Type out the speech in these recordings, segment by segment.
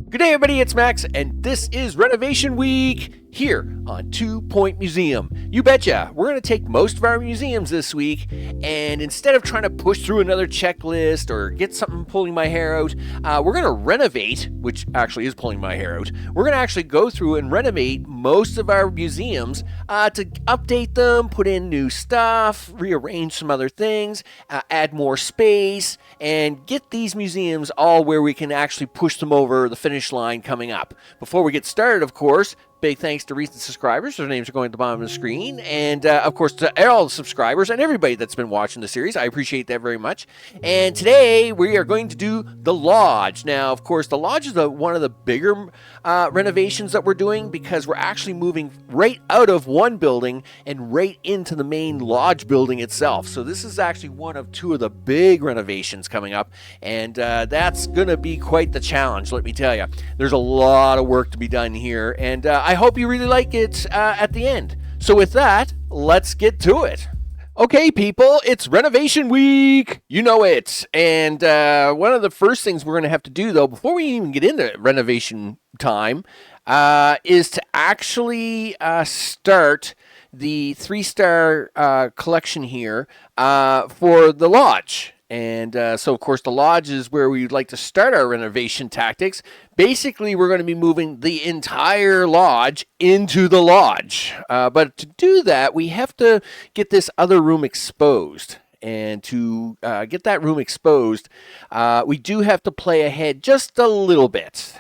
Good day, everybody. It's Max, and this is Renovation Week here on 2 Point Museum. You betcha. We're going to take most of our museums this week, and instead of trying to push through another checklist or get something pulling my hair out, we're going to renovate, which actually is pulling my hair out. We're going to actually go through and renovate most of our museums to update them, put in new stuff, rearrange some other things, add more space, and get these museums all where we can actually push them over the finish line coming up. Before we get started, of course, big thanks to recent subscribers. Their names are going at the bottom of the screen. And, of course, to all the subscribers and everybody that's been watching the series. I appreciate that very much. And today, we are going to do the Lodge. Now, of course, the Lodge is one of the bigger renovations that we're doing because we're actually moving right out of one building and right into the main Lodge building itself. So this is actually one of two of the big renovations coming up. And that's going to be quite the challenge, let me tell you. There's a lot of work to be done here. And I hope you really like it at the end. So with that, let's get to it. Okay, people, it's Renovation Week. You know it. And one of the first things we're going to have to do, though, before we even get into renovation time, is to actually start the 3-star collection here for the Lodge. And so, of course, the Lodge is where we'd like to start our renovation tactics. Basically, we're going to be moving the entire Lodge into the Lodge. But to do that, we have to get this other room exposed. And to get that room exposed, we do have to play ahead just a little bit.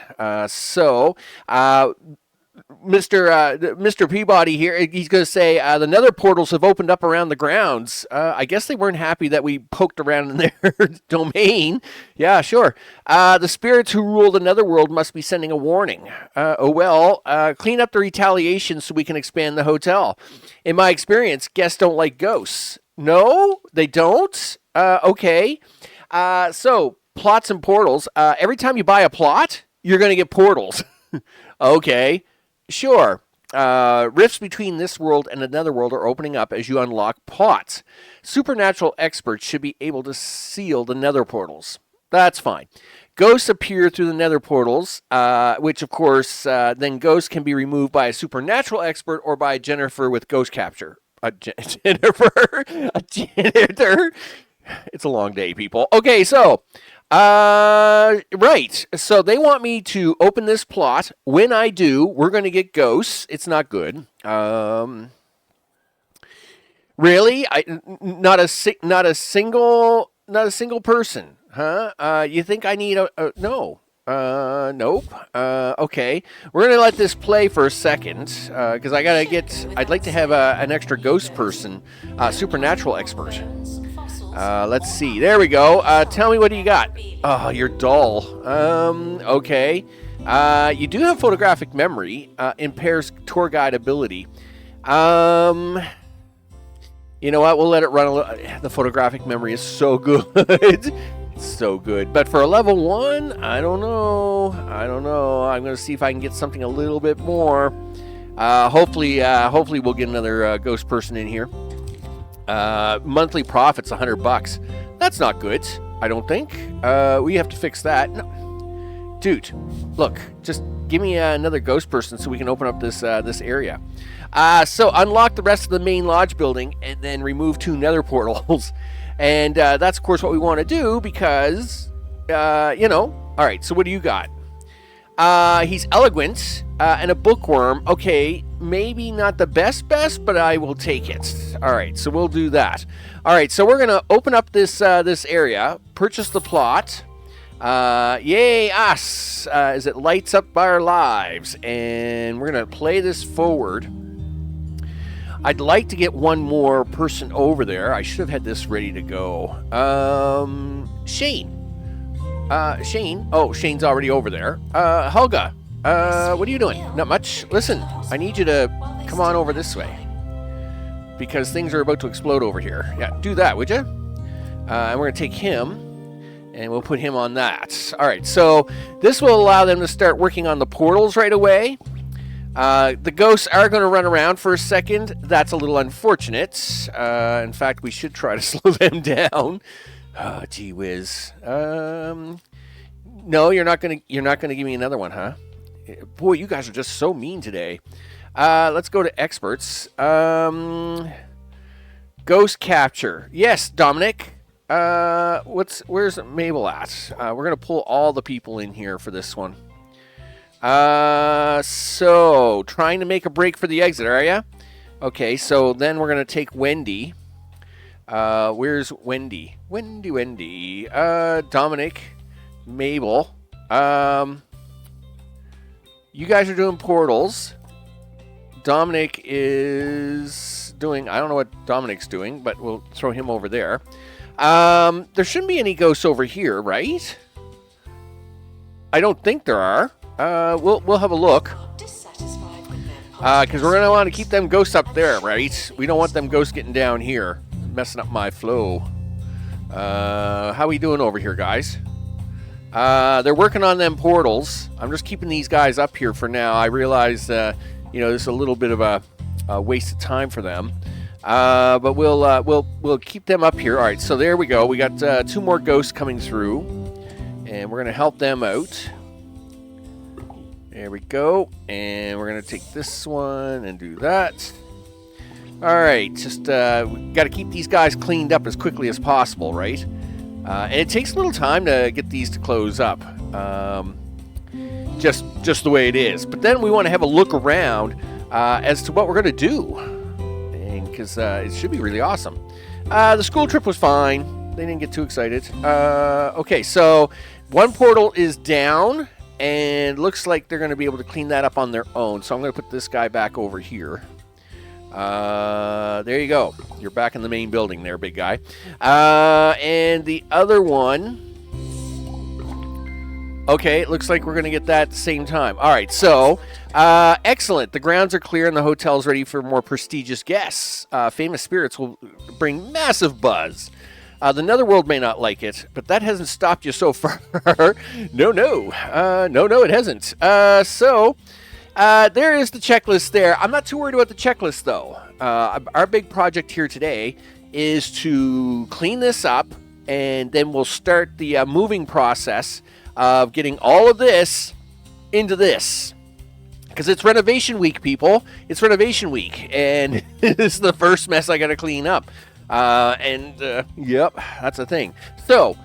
Mr. Peabody here, he's going to say the nether portals have opened up around the grounds. I guess they weren't happy that we poked around in their domain. Yeah, sure. The spirits who rule the netherworld must be sending a warning. Clean up the retaliation so we can expand the hotel. In my experience, guests don't like ghosts. No, they don't? Okay. So, plots and portals. Every time you buy a plot, you're going to get portals. Okay. Sure. Rifts between this world and another world are opening up as you unlock plots. Supernatural experts should be able to seal the nether portals. That's fine. Ghosts appear through the nether portals, which, of course, then ghosts can be removed by a supernatural expert or by Jennifer with ghost capture. Jennifer? A janitor? It's a long day, people. Okay, so... right. So they want me to open this plot. When I do, we're going to get ghosts. It's not good. Really? Not a single person, huh? You think I need no. Nope. Okay. We're going to let this play for a second, because I'd like to have an extra ghost person, supernatural expert. Let's see. There we go. Tell me, what do you got? Oh, you're dull. Okay. You do have photographic memory. Impairs tour guide ability. You know what? We'll let it run a little. The photographic memory is so good. It's so good. But for a level 1, I don't know. I'm going to see if I can get something a little bit more. Hopefully we'll get another ghost person in here. Monthly profits $100. That's not good, I don't think. We have to fix that. No. Dude, look, just give me another ghost person so we can open up this area. So unlock the rest of the main Lodge building and then remove 2 nether portals. And that's, of course, what we want to do because, All right, so what do you got? He's eloquent and a bookworm. Okay, maybe not the best, but I will take it. All right, so we'll do that. All right, so we're going to open up this area, purchase the plot. Yay, us, as it lights up our lives. And we're going to play this forward. I'd like to get one more person over there. I should have had this ready to go. Shane. Shane. Oh, Shane's already over there. Helga. What are you doing? Not much. Listen, I need you to come on over this way. Because things are about to explode over here. Yeah, do that, would you? And we're going to take him, and we'll put him on that. All right, so this will allow them to start working on the portals right away. The ghosts are going to run around for a second. That's a little unfortunate. In fact, we should try to slow them down. Oh, gee whiz. No, you're not gonna give me another one, huh? Boy, you guys are just so mean today. Let's go to experts. Ghost capture. Yes, Dominic. Where's Mabel at? We're gonna pull all the people in here for this one. So trying to make a break for the exit, are ya? Okay, so then we're gonna take Wendy. Where's Wendy? Wendy. Dominic, Mabel. You guys are doing portals. Dominic is doing, I don't know what Dominic's doing, but we'll throw him over there. There shouldn't be any ghosts over here, right? I don't think there are. We'll have a look. Because we're going to want to keep them ghosts up there, right? We don't want them ghosts getting down here, messing up my flow. How we doing over here, guys? They're working on them portals. I'm just keeping these guys up here for now. I realize, this is a little bit of a waste of time for them. But we'll keep them up here. All right, so there we go. We got 2 more ghosts coming through, and we're going to help them out. There we go. And we're going to take this one and do that. All right, just we got to keep these guys cleaned up as quickly as possible, right? And it takes a little time to get these to close up. Just the way it is. But then we want to have a look around as to what we're going to do. Because it should be really awesome. The school trip was fine. They didn't get too excited. Okay, so one portal is down. And looks like they're going to be able to clean that up on their own. So I'm going to put this guy back over here. There you go. You're back in the main building there, big guy. And the other one... Okay, it looks like we're going to get that at the same time. All right, so excellent. The grounds are clear and the hotel's ready for more prestigious guests. Famous spirits will bring massive buzz. The Netherworld may not like it, but that hasn't stopped you so far. No, it hasn't. So there is the checklist there. I'm not too worried about the checklist, though. Our big project here today is to clean this up, and then we'll start the moving process of getting all of this into this. Because it's renovation week, people. It's renovation week, and this is the first mess I got to clean up. Yep, that's the thing. So,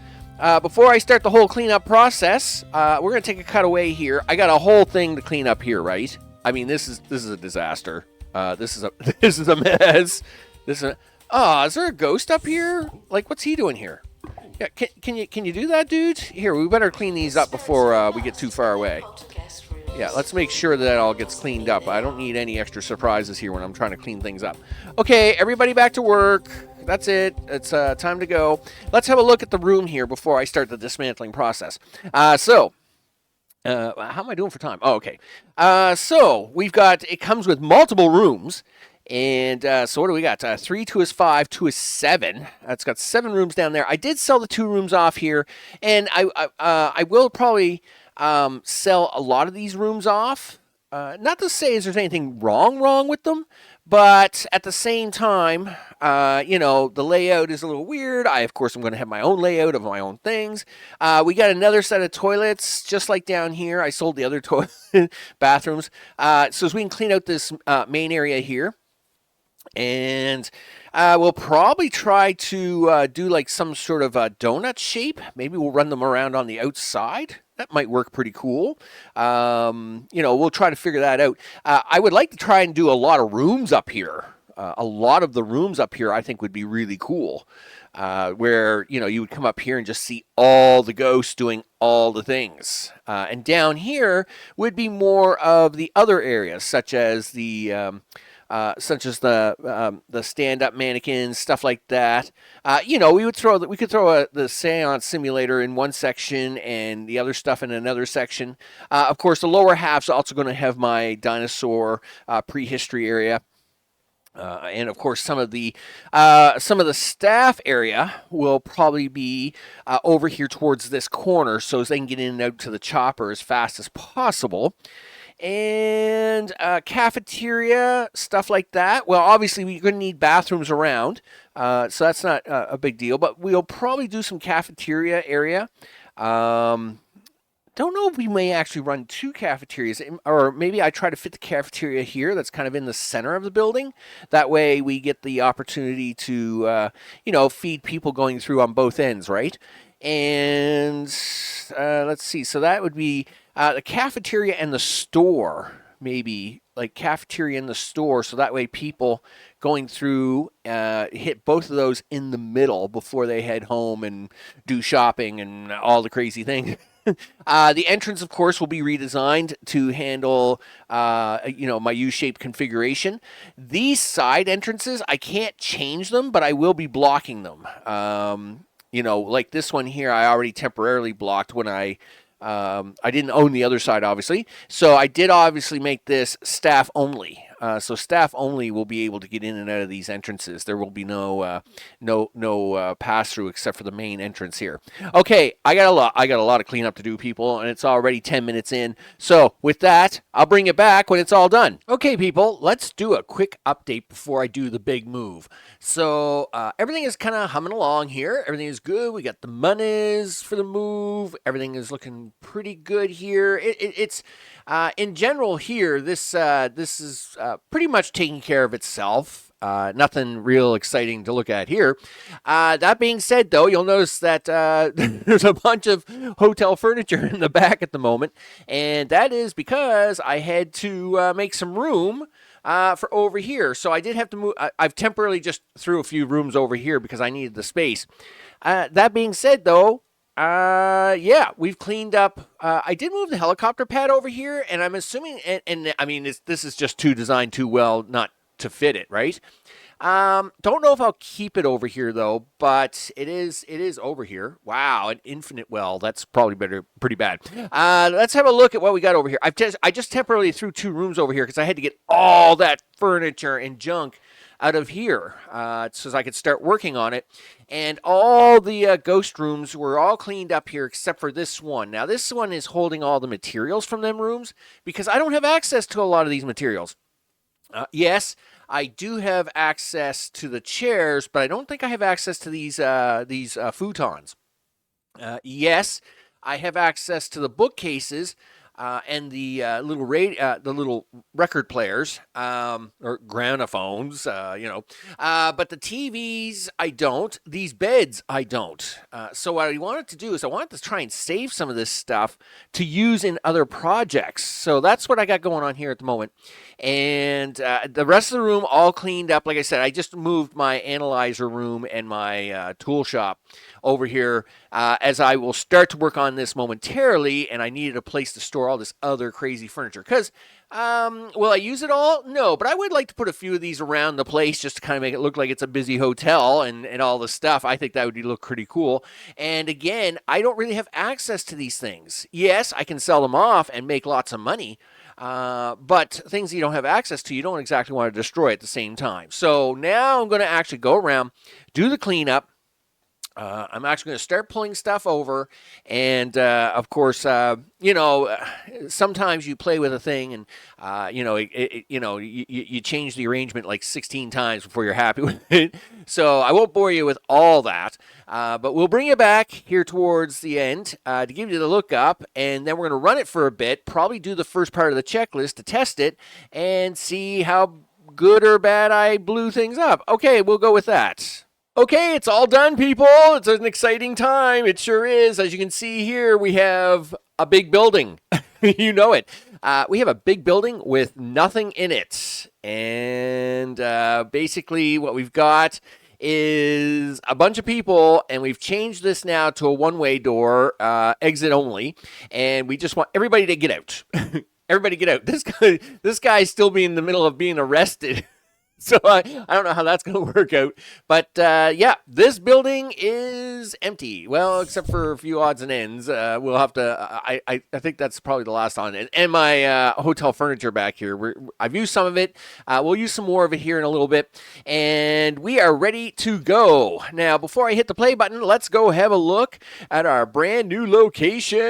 before I start the whole cleanup process, we're going to take a cutaway here. I got a whole thing to clean up here, right? I mean, this is a disaster. This is a mess. Is there a ghost up here? Like, what's he doing here? Yeah, can you do that, dude? Here, we better clean these up before we get too far away. Yeah, let's make sure that all gets cleaned up. I don't need any extra surprises here when I'm trying to clean things up. Okay, everybody back to work. That's it. It's time to go. Let's have a look at the room here before I start the dismantling process. How am I doing for time? Oh, okay. So it comes with multiple rooms. And so what do we got? 3, 2 is 5, 2 is 7. It's got 7 rooms down there. I did sell the 2 rooms off here. And I will probably sell a lot of these rooms off. Not to say there's anything wrong with them. But at the same time, the layout is a little weird. Of course, I'm going to have my own layout of my own things. We got another set of toilets, just like down here. I sold the other bathrooms. So as we can clean out this main area here. And we'll probably try to do like some sort of a donut shape. Maybe we'll run them around on the outside. That might work pretty cool. We'll try to figure that out. I would like to try and do a lot of rooms up here. A lot of the rooms up here I think would be really cool. Where, you would come up here and just see all the ghosts doing all the things. And down here would be more of the other areas, such as the stand-up mannequins, stuff like that. We could throw the seance simulator in one section and the other stuff in another section. Of course, the lower half's also going to have my dinosaur prehistory area. And of course, some of the staff area will probably be over here towards this corner, so they can get in and out to the chopper as fast as possible. And cafeteria, stuff like that. Well, obviously, we're going to need bathrooms around, so that's not a big deal. But we'll probably do some cafeteria area. don't know if we may actually run two cafeterias, or maybe I try to fit the cafeteria here that's kind of in the center of the building. That way we get the opportunity to, feed people going through on both ends, right? And let's see. So that would be the cafeteria and the store, maybe like cafeteria and the store. So that way people going through hit both of those in the middle before they head home and do shopping and all the crazy things. The entrance, of course, will be redesigned to handle, my U-shaped configuration. These side entrances, I can't change them, but I will be blocking them. Like this one here, I already temporarily blocked when I didn't own the other side, obviously. So I did obviously make this staff only. So staff only will be able to get in and out of these entrances. There will be no pass through except for the main entrance here. Okay, I got a lot of cleanup to do, people, and it's already 10 minutes in. So with that, I'll bring it back when it's all done. Okay, people, let's do a quick update before I do the big move. So everything is kind of humming along here. Everything is good. We got the monies for the move. Everything is looking pretty good here. It's in general here. This is pretty much taking care of itself. Nothing real exciting to look at here. That being said, though, you'll notice that there's a bunch of hotel furniture in the back at the moment, and that is because I had to make some room for over here. So I did have to move. I've temporarily just threw a few rooms over here because I needed the space. That being said, though, we've cleaned up. I did move the helicopter pad over here, and I'm assuming, and I mean, this is just designed too well not to fit it, right? Don't know if I'll keep it over here though, but it is over here. Wow, an infinite well. That's probably pretty bad. Let's have a look at what we got over here. I just temporarily threw two rooms over here because I had to get all that furniture and junk out of here so I could start working on it. And all the ghost rooms were all cleaned up here except for this one. Now, this one is holding all the materials from them rooms because I don't have access to a lot of these materials. Yes, I do have access to the chairs, but I don't think I have access to these futons. Yes, I have access to the bookcases and the little record players or gramophones, but the TVs I don't. These beds I don't. So what I wanted to do is I wanted to try and save some of this stuff to use in other projects. So that's what I got going on here at the moment. And the rest of the room all cleaned up. Like I said, I just moved my analyzer room and my tool shop over here as I will start to work on this momentarily, and I needed a place to store all this other crazy furniture. Because, will I use it all? No, but I would like to put a few of these around the place just to kind of make it look like it's a busy hotel and all the stuff. I think that would look pretty cool. And again, I don't really have access to these things. Yes, I can sell them off and make lots of money. But things you don't have access to, you don't exactly want to destroy at the same time. So now I'm going to actually go around, do the cleanup. I'm actually going to start pulling stuff over, and of course, sometimes you play with a thing, and you change the arrangement like 16 times before you're happy with it. So I won't bore you with all that, but we'll bring you back here towards the end to give you the lookup, and then we're going to run it for a bit. Probably do the first part of the checklist to test it and see how good or bad I blew things up. Okay, we'll go with that. Okay, it's all done, people. It's an exciting time. It sure is. As you can see here, we have a big building. You know it. We have a big building with nothing in it. And basically what we've got is a bunch of people, and we've changed this now to a one-way door, exit only. And we just want everybody to get out. Everybody get out. This guy's still being in the middle of being arrested. So I don't know how that's going to work out. But, this building is empty. Well, except for a few odds and ends. We'll have to, I think that's probably the last on it. And my hotel furniture back here. I've used some of it. We'll use some more of it here in a little bit. And we are ready to go. Now, before I hit the play button, let's go have a look at our brand new location.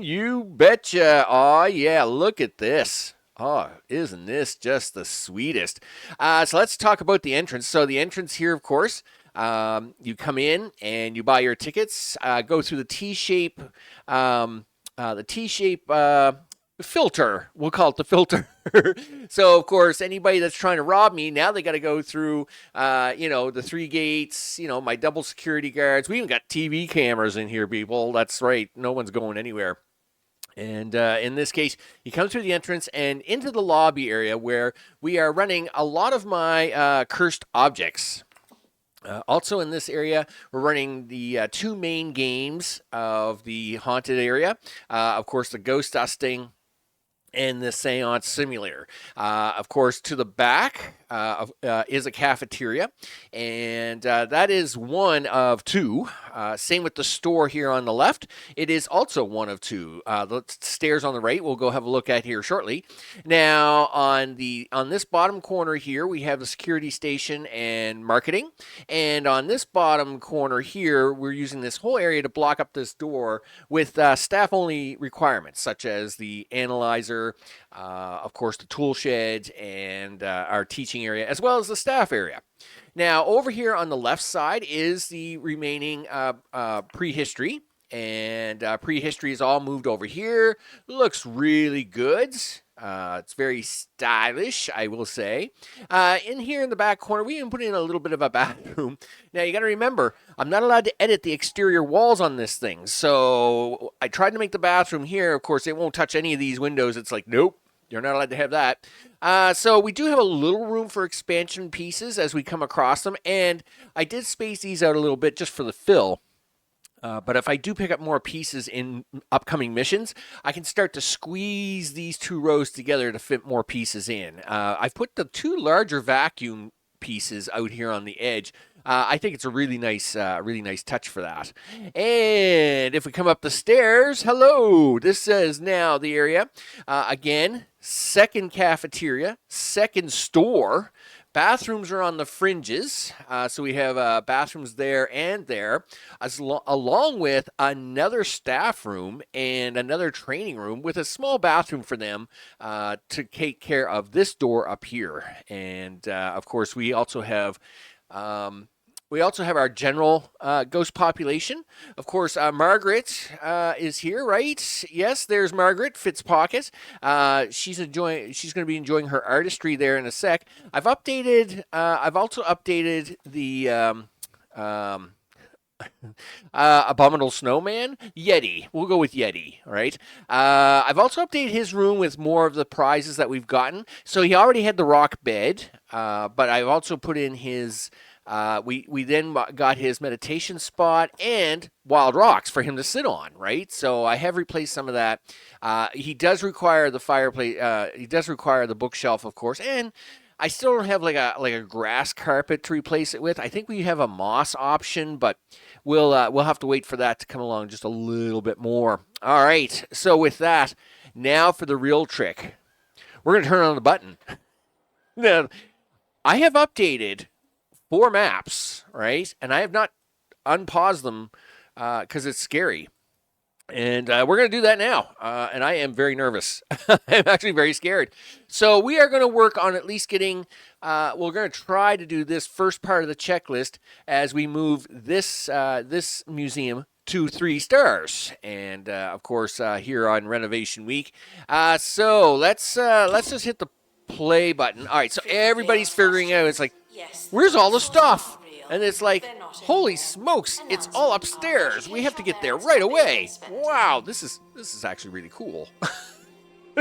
You betcha. Oh, yeah, look at this. Oh, isn't this just the sweetest? So let's talk about the entrance. So the entrance here, of course, You come in and you buy your tickets, go through the T-shape, filter. We'll call it the filter. So, of course, anybody that's trying to rob me, now they got to go through, the 3 gates, my double security guards. We even got TV cameras in here, people. That's right. No one's going anywhere. And in this case, you come through the entrance and into the lobby area where we are running a lot of my cursed objects. Also in this area, we're running the 2 main games of the haunted area. Of course, the ghost dusting and the seance simulator. Of course, to the back is a cafeteria, and that is one of 2. Same with the store here on the left. It is also one of 2. The stairs on the right, we'll go have a look at here shortly. Now, on this bottom corner here, we have the security station and marketing. And on this bottom corner here, we're using this whole area to block up this door with staff-only requirements, such as the analyzer, of course, the tool shed, and our teaching area, as well as the staff area. Now, over here on the left side is the remaining prehistory, and prehistory is all moved over here. Looks really good. It's very stylish, I will say. In here in the back corner, we even put in a little bit of a bathroom. Now, you got to remember, I'm not allowed to edit the exterior walls on this thing. So I tried to make the bathroom here. Of course, it won't touch any of these windows. It's like, nope, you're not allowed to have that. So we do have a little room for expansion pieces as we come across them. And I did space these out a little bit just for the fill. But if I do pick up more pieces in upcoming missions, I can start to squeeze these 2 rows together to fit more pieces in. I've put the 2 larger vacuum pieces out here on the edge. I think it's a really nice touch for that. And if we come up the stairs, hello, this is now the area. Again, 2nd cafeteria, 2nd store. Bathrooms are on the fringes, so we have bathrooms there and there, along with another staff room and another training room with a small bathroom for them to take care of this door up here. And, of course, we also have our general ghost population. Of course, Margaret is here, right? Yes, there's Margaret Fitzpocket. She's going to be enjoying her artistry there in a sec. I've also updated the Abominable Snowman, Yeti. We'll go with Yeti, all right? I've also updated his room with more of the prizes that we've gotten. So he already had the rock bed, but I've also put in his. We then got his meditation spot and wild rocks for him to sit on, right? So I have replaced some of that. He does require the fireplace. He does require the bookshelf, of course, and I still don't have like a grass carpet to replace it with. I think we have a moss option, but we'll have to wait for that to come along just a little bit more. All right. So with that, now for the real trick. We're gonna turn on the button. Now, I have updated 4 maps, right? And I have not unpaused them because it's scary. And we're going to do that now. And I am very nervous. I'm actually very scared. So we are going to work on at least getting, we're going to try to do this first part of the checklist as we move this museum to 3 stars. And of course, here on Renovation Week. So let's just hit the play button. All right. So everybody's figuring out, it's like, where's all the stuff? And it's like, holy smokes, it's all upstairs. We have to get there right away. Wow, this is actually really cool.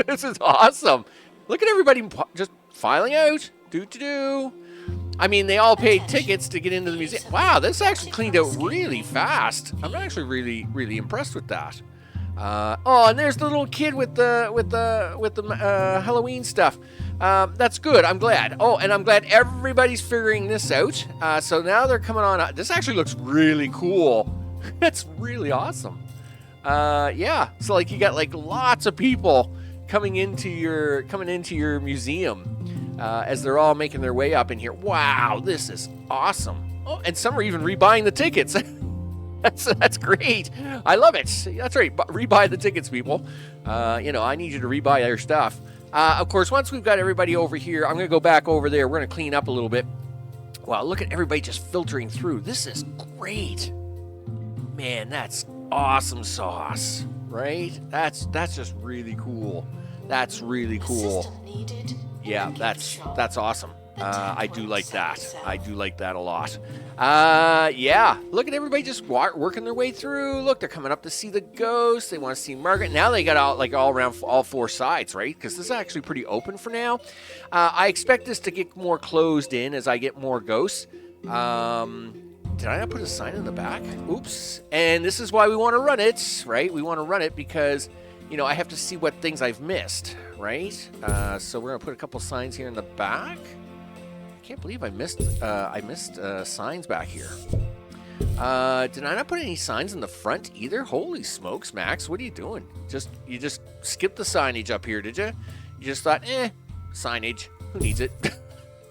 This is awesome. Look at everybody just filing out. Do. I mean, they all paid tickets to get into the museum. Wow, this actually cleaned out really fast. I'm actually really, really impressed with that. And there's the little kid with the Halloween stuff. That's good. I'm glad. Oh, and I'm glad everybody's figuring this out. So now they're coming on. This actually looks really cool. That's really awesome. Yeah. So like you got like lots of people coming into your museum as they're all making their way up in here. Wow, this is awesome. Oh, and some are even rebuying the tickets. That's great. I love it. That's right. Rebuy the tickets, people. I need you to rebuy your stuff. Of course, once we've got everybody over here, I'm going to go back over there. We're going to clean up a little bit. Wow, look at everybody just filtering through. This is great. Man, that's awesome sauce, right? That's just really cool. That's really cool. Yeah, that's awesome. I do like that. I do like that a lot. Yeah, look at everybody just working their way through. Look, they're coming up to see the ghost. They want to see Margaret. Now they got all around all four sides, right? Because this is actually pretty open for now. I expect this to get more closed in as I get more ghosts. Did I not put a sign in the back? Oops. And this is why we want to run it, right? We want to run it because, you know, I have to see what things I've missed, right? So we're going to put a couple signs here in the back. I can't believe I missed signs back here. Did I not put any signs in the front either? Holy smokes, Max, what are you doing? You just skipped the signage up here, did you? You just thought, signage, who needs it?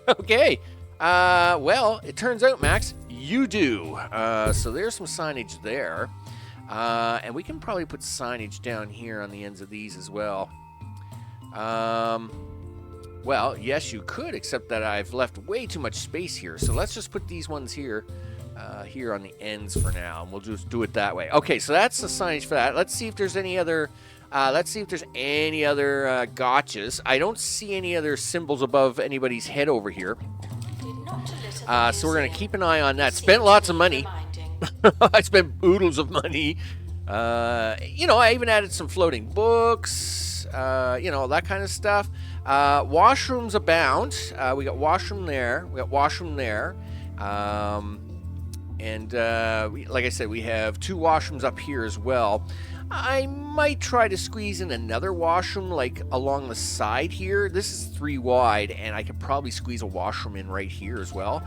Okay. Well, it turns out, Max, you do. So there's some signage there. And we can probably put signage down here on the ends of these as well. Well, yes, you could, except that I've left way too much space here. So let's just put these ones here, here on the ends for now, and we'll just do it that way. Okay, so that's the signage for that. Let's see if there's any other. Gotchas. I don't see any other symbols above anybody's head over here. So we're gonna keep an eye on that. Spent lots of money. I spent oodles of money. You know, I even added some floating books. You know, that kind of stuff. Washrooms abound. We got washroom there. We got washroom there. Like I said, we have 2 washrooms up here as well. I might try to squeeze in another washroom, like along the side here. This is 3 wide, and I could probably squeeze a washroom in right here as well.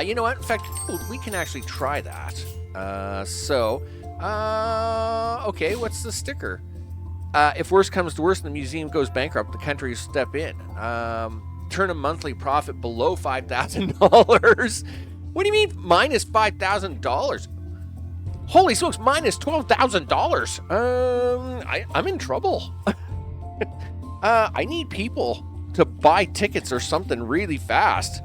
You know what? In fact, we can actually try that. Okay, what's the sticker? If worse comes to worse and the museum goes bankrupt, the country will step in. Turn a monthly profit below $5,000. What do you mean minus $5,000? Holy smokes, minus $12,000. I'm in trouble. I need people to buy tickets or something really fast.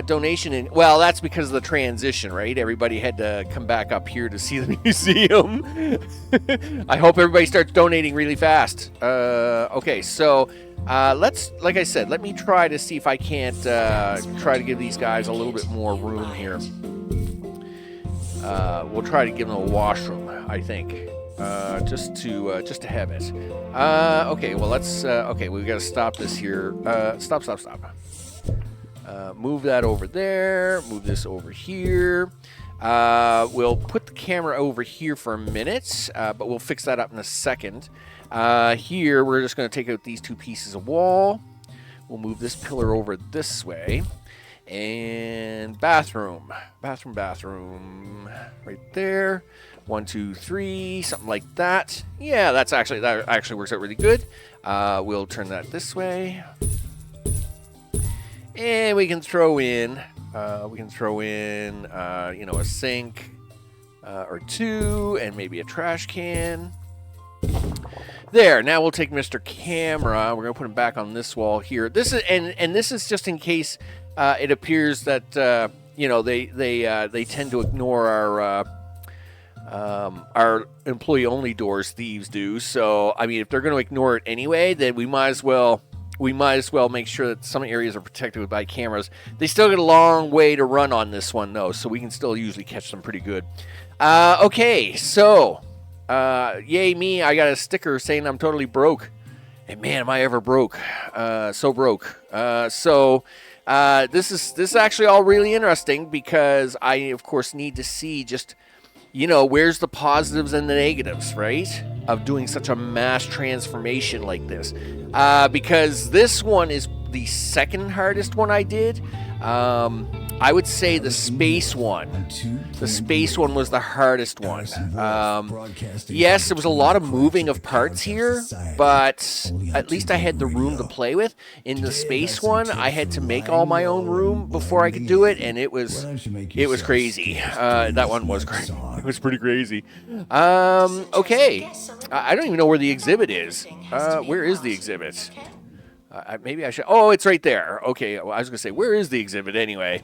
Donation well, that's because of the transition, right? Everybody had to come back up here to see the museum. I hope everybody starts donating really fast. Okay, so like I said, let me try to see if I can't try to give these guys a little bit more room here. We'll try to give them a washroom, I think, just to have it. Okay, well let's. Okay, we've got to stop this here. Stop. Move that over there. Move this over here. We'll put the camera over here for a minute, but we'll fix that up in a second. Here, we're just going to take out these 2 pieces of wall. We'll move this pillar over this way. And bathroom, right there. 1, 2, 3, something like that. Yeah, that actually works out really good. We'll turn that this way, and we can throw in, you know, a sink or 2, and maybe a trash can. There. Now we'll take Mr. Camera. We're gonna put him back on this wall here. This is and this is just in case. It appears that you know they tend to ignore our employee-only doors. Thieves do. So I mean, if they're going to ignore it anyway, then we might as well make sure that some areas are protected by cameras. They still got a long way to run on this one though, so we can still usually catch them pretty good. Okay, so yay me! I got a sticker saying I'm totally broke, and man, am I ever broke? So broke. This is actually all really interesting because I, of course, need to see just, you know, where's the positives and the negatives, right, of doing such a mass transformation like this. Because this one is the second hardest one I did. I would say the space one. The space one was the hardest one. Yes, there was a lot of moving of parts here, but at least I had the room to play with. In the space one, I had to make all my own room before I could do it, and it was crazy. That one was crazy. It was pretty crazy. Okay. I don't even know where the exhibit is. Where is the exhibit? Maybe I should. Oh, it's right there. Okay, well, I was going to say, where is the exhibit anyway?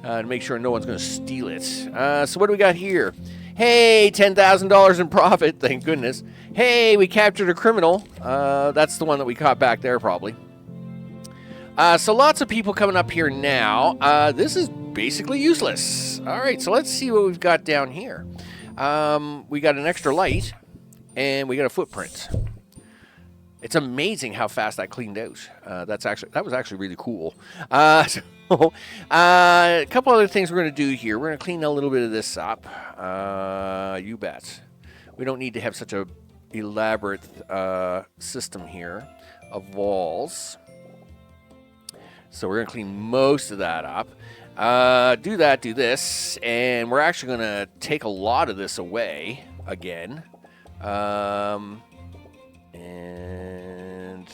to make sure no one's going to steal it. So what do we got here? Hey, $10,000 in profit. Thank goodness. Hey, we captured a criminal. That's the one that we caught back there, probably. So lots of people coming up here now. This is basically useless. All right, so let's see what we've got down here. We got an extra light, and we got a footprint. It's amazing how fast that cleaned out. That was actually really cool. So, a couple other things we're going to do here. We're going to clean a little bit of this up. You bet. We don't need to have such a elaborate system here of walls. So we're going to clean most of that up. Do that, do this, and we're actually going to take a lot of this away again. And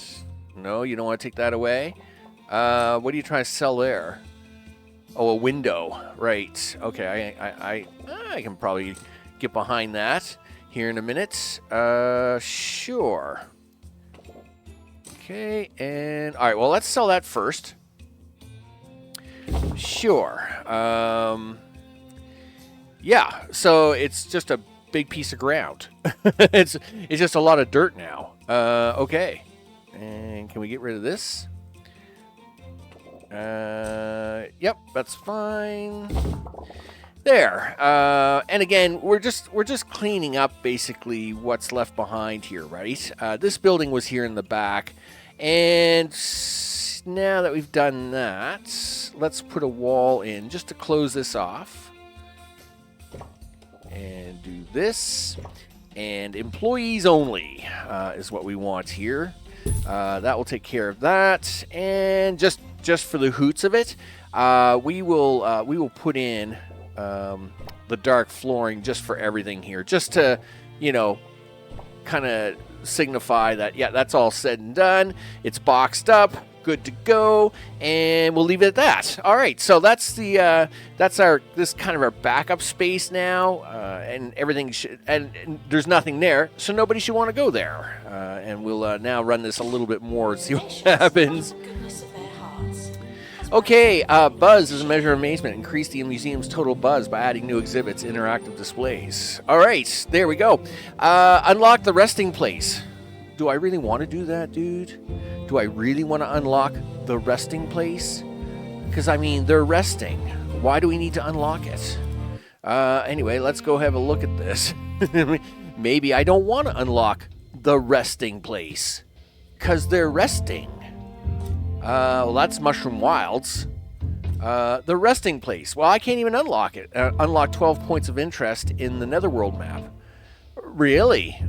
no, you don't want to take that away. What are you trying to sell there? Oh, a window, right? Okay, I can probably get behind that here in a minute. Sure. Okay, and all right. Well, let's sell that first. Sure. Yeah. So it's just a big piece of ground. it's just a lot of dirt now. Okay. And can we get rid of this? Yep, that's fine. There. And again, we're just cleaning up basically what's left behind here, right? This building was here in the back, and now that we've done that, let's put a wall in just to close this off. And do this. And employees only is what we want here. That will take care of that. And just for the hoots of it, we will put in the dark flooring just for everything here, just to, you know, kind of signify that, yeah, that's all said and done. It's boxed up, good to go, and we'll leave it at that. All right, so that's this kind of our backup space now, and everything and there's nothing there, so nobody should want to go there. And we'll now run this a little bit more, see what happens. Okay, buzz is a measure of amazement. Increase the museum's total buzz by adding new exhibits, interactive displays. All right, there we go. Unlock the resting place. Do I really want to do that, dude? Do I really want to unlock the resting place? Because, I mean, they're resting. Why do we need to unlock it? Anyway, let's go have a look at this. Maybe I don't want to unlock the resting place. Because they're resting. Well, that's Mushroom Wilds. The resting place. Well, I can't even unlock it. Unlock 12 points of interest in the Netherworld map. Really?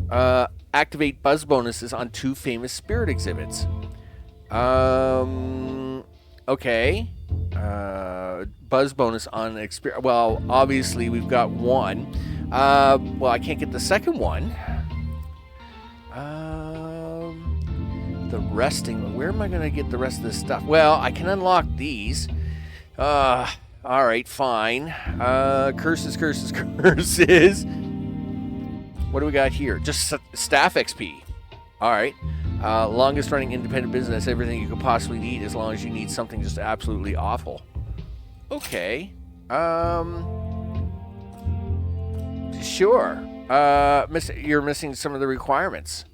Activate buzz bonuses on 2 famous spirit exhibits. Okay. Buzz bonus on experience. Well, obviously we've got one. Well, I can't get the second one. The resting. Where am I going to get the rest of this stuff? Well, I can unlock these. All right, fine. Curses. What do we got here? Just staff XP. All right. Longest running independent business. Everything you could possibly need, as long as you need something just absolutely awful. Okay. Sure. You're missing some of the requirements.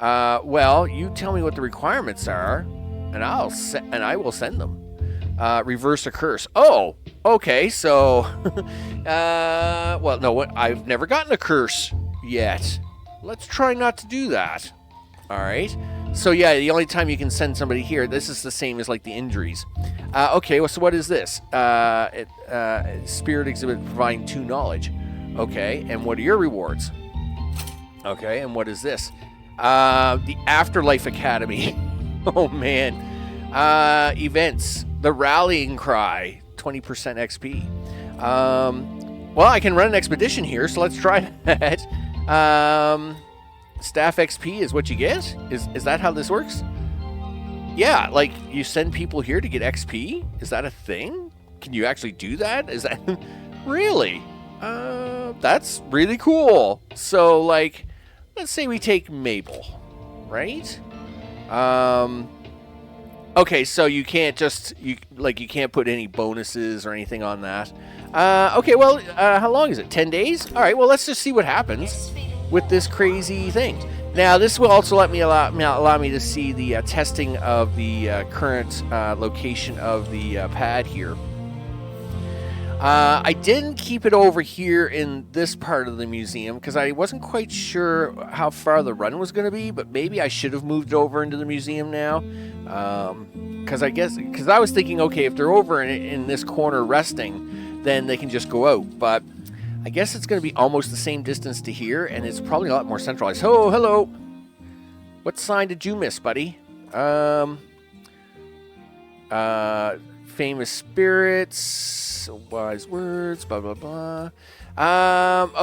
Well, you tell me what the requirements are, and I will send them. Reverse a curse. Oh, okay. So, well, no, I've never gotten a curse yet. Let's try not to do that. All right. So yeah, the only time you can send somebody here, this is the same as like the injuries. Okay. Well, so what is this? Spirit exhibit providing 2 knowledge. Okay. And what are your rewards? Okay. And what is this? The Afterlife Academy. Oh man. Events. The Rallying Cry. 20% XP. Well, I can run an expedition here, so let's try that. Staff XP is what you get? Is that how this works? Yeah, like you send people here to get XP? Is that a thing? Can you actually do that? Is that really? That's really cool. So like, let's say we take Mabel, right? Okay, so you can't just you can't put any bonuses or anything on that. Okay, well, how long is it? 10 days? All right. Well, let's just see what happens with this crazy thing. Now, this will also allow me to see the testing of the current location of the pad here. I didn't keep it over here in this part of the museum because I wasn't quite sure how far the run was going to be, but maybe I should have moved it over into the museum now. Because I was thinking, okay, if they're over in this corner resting, then they can just go out. But I guess it's going to be almost the same distance to here, and it's probably a lot more centralized. Oh, hello. What sign did you miss, buddy? Famous spirits, wise words, blah, blah, blah.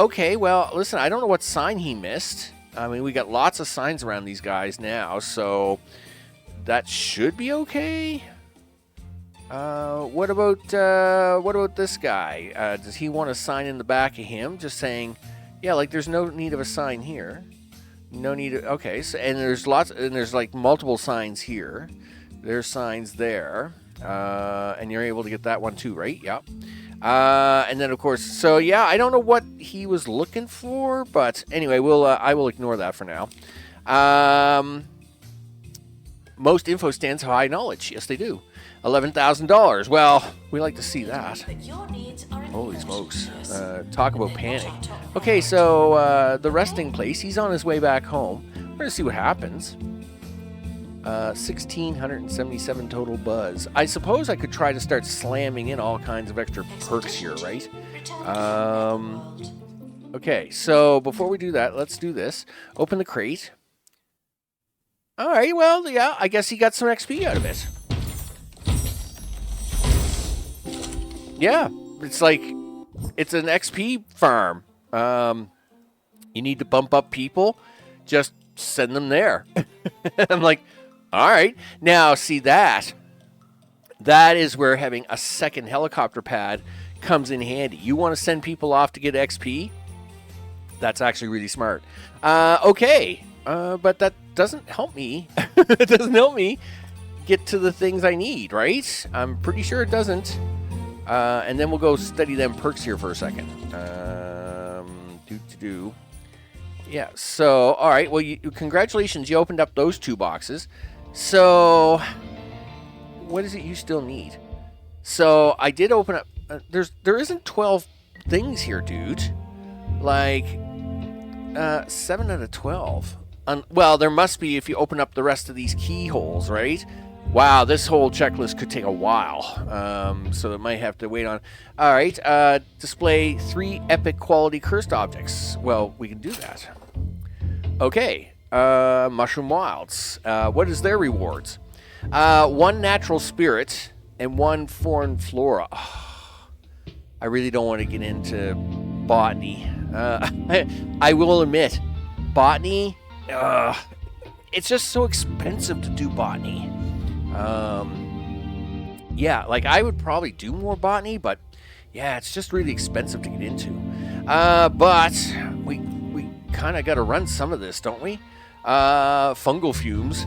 Okay, well, listen, I don't know what sign he missed. I mean, we got lots of signs around these guys now, so that should be okay. What about this guy? Does he want a sign in the back of him? Just saying, yeah, like there's no need of a sign here. No need. Okay, so and there's like multiple signs here. There's signs there, and you're able to get that one too, right? Yeah. And then of course, so yeah, I don't know what he was looking for, but anyway, I will ignore that for now. Most info stands have high knowledge. Yes, they do. $11,000. Well, we like to see that. Holy smokes. Talk about panic. Okay, so the resting place. He's on his way back home. We're going to see what happens. 1,677 total buzz. I suppose I could try to start slamming in all kinds of extra perks here, right? Okay, so before we do that, let's do this. Open the crate. All right, well, yeah, I guess he got some XP out of it. Yeah, it's like, it's an XP farm. You need to bump up people, just send them there. I'm like, all right. Now, see that is where having a second helicopter pad comes in handy. You want to send people off to get XP? That's actually really smart. Okay, but that doesn't help me. It doesn't help me get to the things I need, right? I'm pretty sure it doesn't. And then we'll go study them perks here for a second. Yeah, so, all right. Well, congratulations. You opened up those 2 boxes. So, what is it you still need? So, I did open up... there isn't 12 things here, dude. Like, 7 out of 12. Well, there must be if you open up the rest of these keyholes, right? Wow, this whole checklist could take a while, so it might have to wait on. All right, display 3 epic quality cursed objects. Well, we can do that. Okay, Mushroom Wilds. What is their rewards? 1 natural spirit and 1 foreign flora. Oh, I really don't want to get into botany. I will admit, botany, it's just so expensive to do botany. Yeah, like I would probably do more botany, but yeah, it's just really expensive to get into. But we kind of got to run some of this, don't we? Fungal fumes,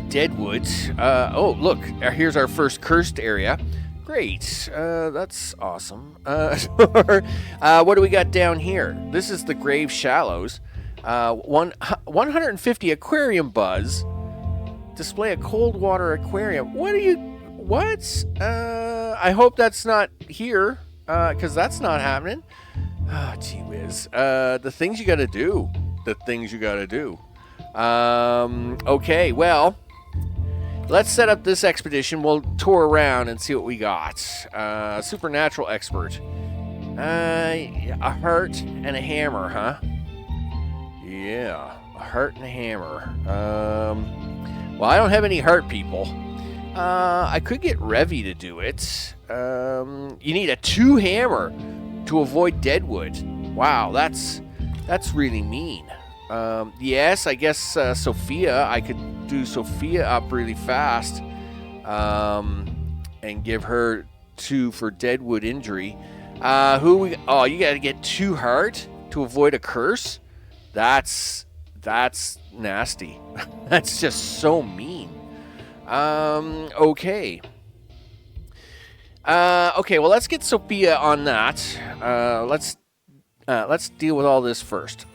deadwood. Oh, look, here's our first cursed area. Great, that's awesome. What do we got down here? This is the Grave Shallows. 150 aquarium buzz. Display a cold water aquarium. What? I hope that's not here, because that's not happening. Ah, gee whiz. The things you gotta do. Okay, well, let's set up this expedition. We'll tour around and see what we got. Supernatural expert. A heart and a hammer, huh? Yeah, a heart and a hammer. Well, I don't have any heart people. I could get Revy to do it. You need a 2 hammer to avoid deadwood. Wow, that's really mean. Yes, I guess Sophia. I could do Sophia up really fast, and give her 2 for deadwood injury. You gotta get 2 heart to avoid a curse. That's nasty. That's just so mean. Okay. Okay, well, let's get Sophia on that. Let's deal with all this first.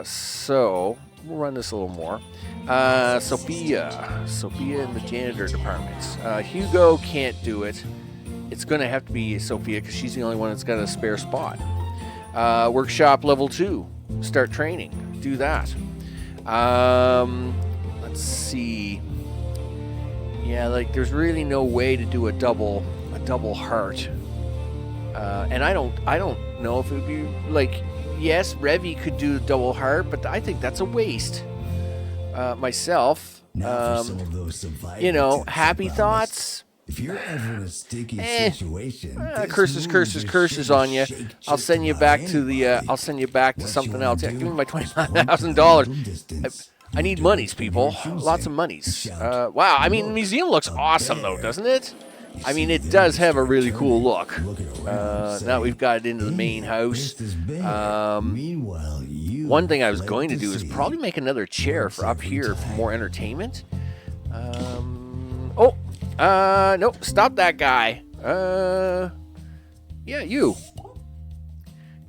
So we'll run this a little more. Sophia in the janitor departments. Hugo can't do it. It's going to have to be Sophia because she's the only one that's got a spare spot. Workshop level 2. Start training. Do that. Let's see. Yeah, like there's really no way to do a double heart. And I don't know if it would be like, yes, Revy could do a double heart, but I think that's a waste. Myself, you know, happy thoughts. If you're ever in a sticky situation, curses on you. I'll send you back to the. I'll send you back to something else. Yeah, give me my $25,000. I need monies, people. Lots of monies. Wow, I mean, the museum looks awesome, though, doesn't it? I mean, it does have a really cool look. Now we've got it into the main house. One thing I was going to do is probably make another chair for up here for more entertainment. Nope, stop that guy. Yeah, you.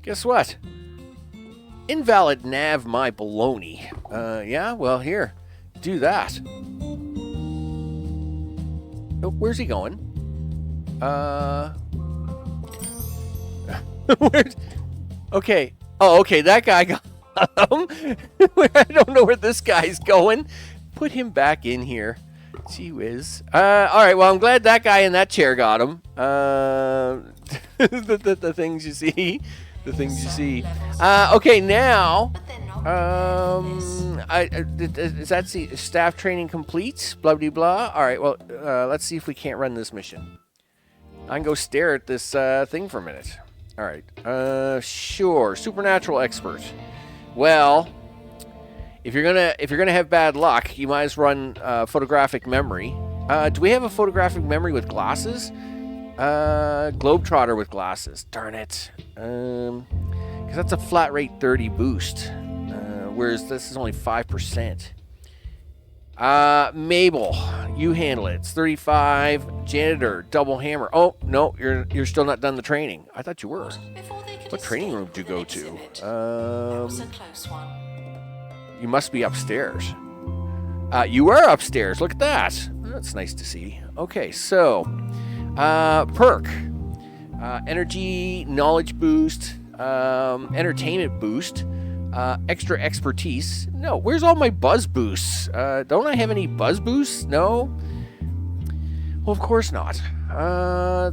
Guess what? Invalid nav my baloney. Yeah, well, here. Do that. Oh, where's he going? Where's... Okay. Oh, okay, that guy got him. I don't know where this guy's going. Put him back in here. Gee whiz. All right, well, I'm glad that guy in that chair got him. The things you see. The things you see. Okay, now... is that staff training complete? Blah, blah, blah. All right, well, let's see if we can't run this mission. I can go stare at this thing for a minute. All right. Sure. Supernatural expert. Well... If you're gonna have bad luck, you might as run photographic memory. Do we have a photographic memory with glasses? Globetrotter with glasses. Darn it. Because that's a flat rate 30 boost, whereas this is only 5%. Mabel, you handle it. It's 35. Janitor, double hammer. Oh no, you're still not done the training. I thought you were. What training room did you go to? That was a close one. You must be upstairs. You are upstairs. Look at that. That's nice to see. Okay, so perk, energy, knowledge boost, entertainment boost, extra expertise. No, where's all my buzz boosts? Don't I have any buzz boosts? No. Well, of course not.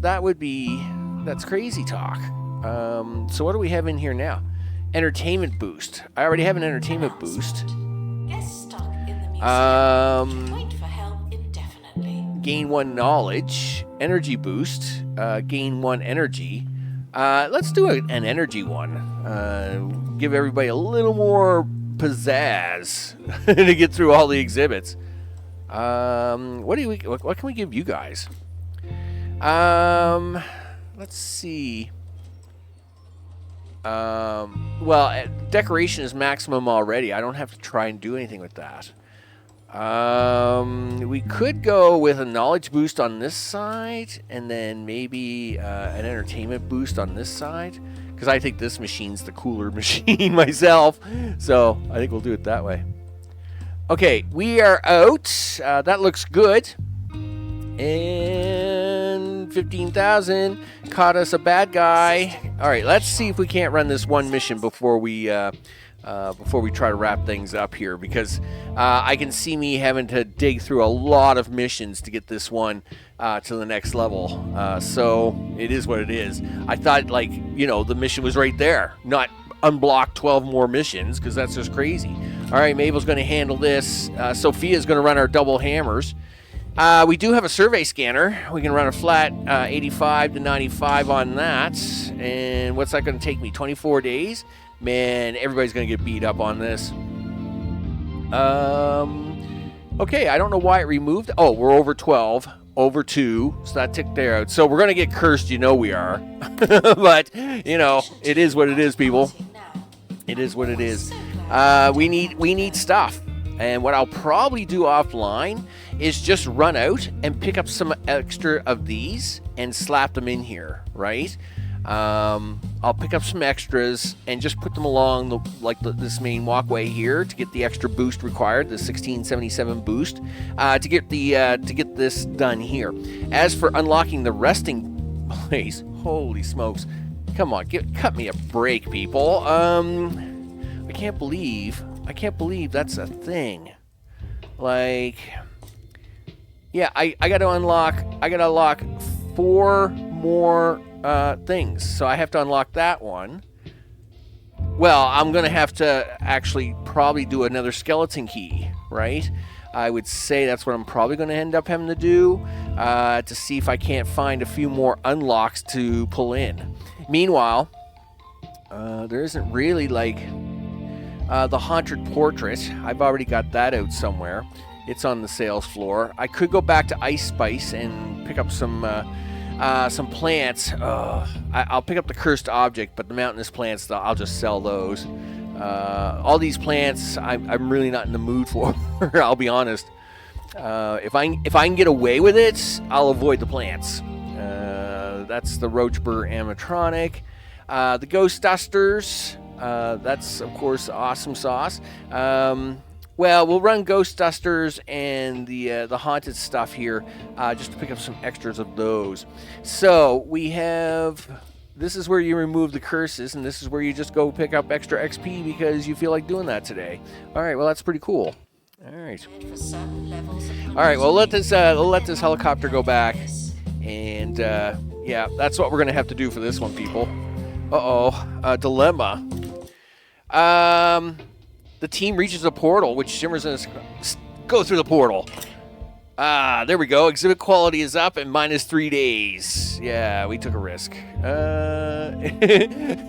That's crazy talk. So what do we have in here now? Entertainment boost. I already have an entertainment boost. Guest stuck in the museum. Wait for help indefinitely. Gain 1 knowledge. Energy boost. Gain 1 energy. Let's do an energy one. Give everybody a little more pizzazz to get through all the exhibits. What can we give you guys? Let's see. Well, decoration is maximum already. I don't have to try and do anything with that. We could go with a knowledge boost on this side, and then maybe an entertainment boost on this side, because I think this machine's the cooler machine myself. So I think we'll do it that way. Okay, we are out. That looks good. And 15,000 caught us a bad guy. All right, let's see if we can't run this one mission before we try to wrap things up here, because I can see me having to dig through a lot of missions to get this one to the next level. So it is what it is. I thought, the mission was right there, not unblock 12 more missions, because that's just crazy. All right, Mabel's going to handle this. Sophia's going to run our double hammers. We do have a survey scanner. We can run a flat 85 to 95 on that. And what's that going to take me? 24 days? Man, everybody's going to get beat up on this. Okay, I don't know why it removed. Oh, we're over 12. Over 2. So that ticked there out. So we're going to get cursed. You know we are. But, it is what it is, people. It is what it is. We need stuff. And what I'll probably do offline is just run out and pick up some extra of these and slap them in here, right? I'll pick up some extras and just put them along this main walkway here to get the extra boost required, the 1677 boost, to get this done here. As for unlocking the resting place, holy smokes! Come on, cut me a break, people. I can't believe that's a thing. Like, yeah, I gotta unlock 4 more things. So I have to unlock that one. Well, I'm gonna have to actually probably do another skeleton key, right? I would say that's what I'm probably going to end up having to do to see if I can't find a few more unlocks to pull in. Meanwhile, there isn't really like the haunted portrait. I've already got that out somewhere. It's on the sales floor. I could go back to Ice Spice and pick up some plants. I'll pick up the cursed object, but the mountainous plants, I'll just sell those. All these plants, I'm really not in the mood for. I'll be honest. If I can get away with it, I'll avoid the plants. That's the Roachburr animatronic. The Ghost Dusters. That's of course awesome sauce. Well, we'll run Ghost Dusters and the haunted stuff here just to pick up some extras of those. So we have. This is where you remove the curses, and this is where you just go pick up extra XP because you feel like doing that today. All right, well, that's pretty cool. All right. All right, well, let this helicopter go back, and yeah, that's what we're gonna have to do for this one, people. Dilemma. The team reaches a portal, which shimmers in go through the portal. There we go. Exhibit quality is up and -3 days. Yeah, we took a risk.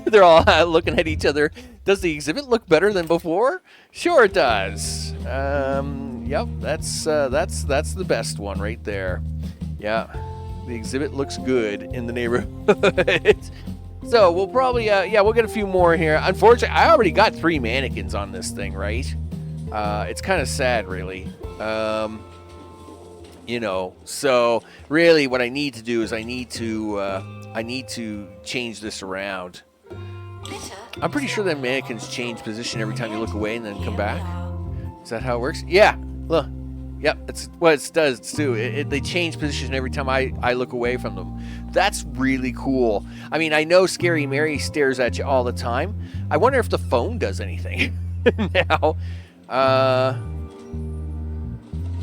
They're all looking at each other. Does the exhibit look better than before? Sure it does. Yep, that's the best one right there. Yeah, the exhibit looks good in the neighborhood. So we'll probably, we'll get a few more here. Unfortunately, I already got 3 mannequins on this thing, right? It's kind of sad, really. So really what I need to do is I need to change this around. I'm pretty sure that mannequins change position every time you look away and then come back. Is that how it works? Yeah, look. Yep, that's what it does too. They change position every time I look away from them. That's really cool. I mean, I know Scary Mary stares at you all the time. I wonder if the phone does anything now.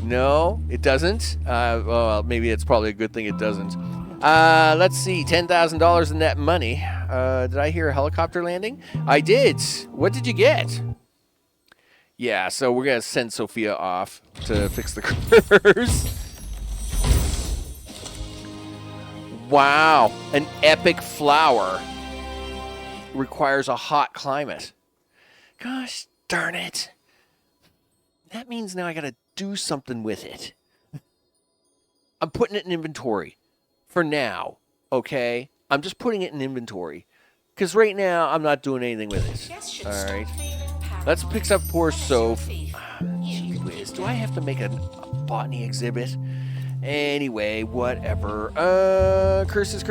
No, it doesn't. Well, maybe it's probably a good thing it doesn't. Let's see, $10,000 in net money. Did I hear a helicopter landing? I did. What did you get? Yeah, so we're going to send Sophia off to fix the curse. Wow, an epic flower requires a hot climate. Gosh darn it. That means now I got to do something with it. I'm putting it in inventory for now, okay? I'm just putting it in inventory because right now I'm not doing anything with it. All right. Let's pick up poor Soph. Gee whiz, do I have to make a botany exhibit? Anyway, whatever. Curses.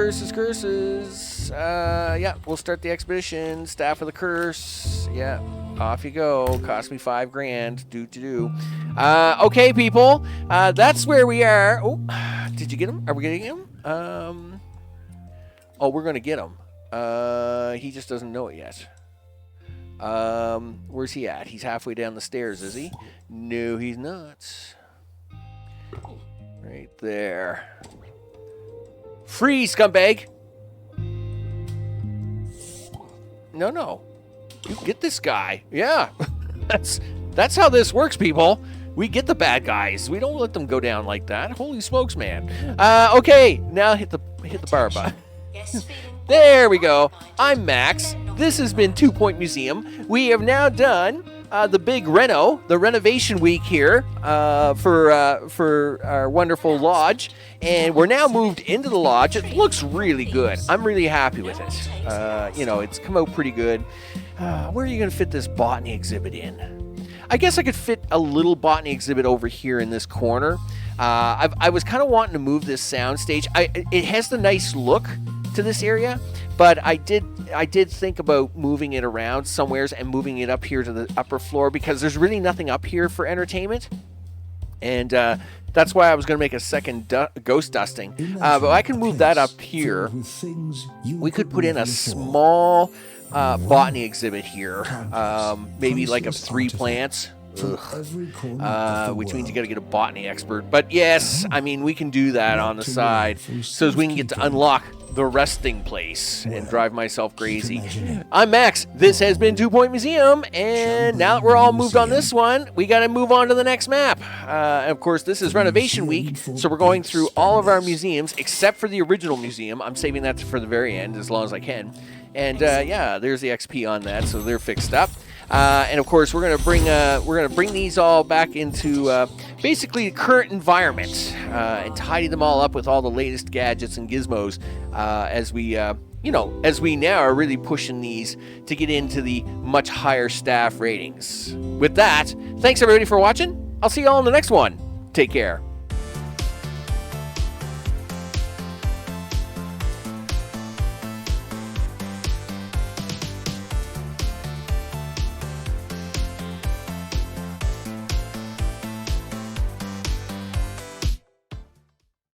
Yeah, we'll start the expedition. Staff of the curse. Yeah, off you go. Cost me $5,000. Okay, people. That's where we are. Oh, did you get him? Are we getting him? Oh, we're gonna get him. He just doesn't know it yet. Where's he at? He's halfway down the stairs, is he? No, he's not. Right there. Free, scumbag! No. You get this guy. Yeah. That's how this works, people. We get the bad guys. We don't let them go down like that. Holy smokes, man. Okay, now hit the bar button. There we go. I'm Max. This has been 2 Point Museum. We have now done the big the renovation week here for our wonderful lodge, and we're now moved into the lodge. It looks really good. I'm really happy with it. It's come out pretty good. Where are you going to fit this botany exhibit in? I guess I could fit a little botany exhibit over here in this corner. I was kind of wanting to move this soundstage. It has the nice look to this area, but I did think about moving it around somewheres and moving it up here to the upper floor because there's really nothing up here for entertainment. And that's why I was going to make a second ghost dusting. But I can move that up here. We could put in a small botany exhibit here, maybe like of 3 plants. Which means you got to get a botany expert. But yes, I mean, we can do that on the side so as we can get to unlock the resting place and drive myself crazy. I'm Max. This has been 2 Point Museum, and now that we're all moved on this one, we got to move on to the next map. And of course, this is Renovation Week, so we're going through all of our museums except for the original museum. I'm saving that for the very end as long as I can. And yeah, there's the XP on that, so they're fixed up. And of course, we're gonna bring these all back into basically the current environment and tidy them all up with all the latest gadgets and gizmos as we now are really pushing these to get into the much higher staff ratings. With that, thanks everybody for watching. I'll see you all in the next one. Take care.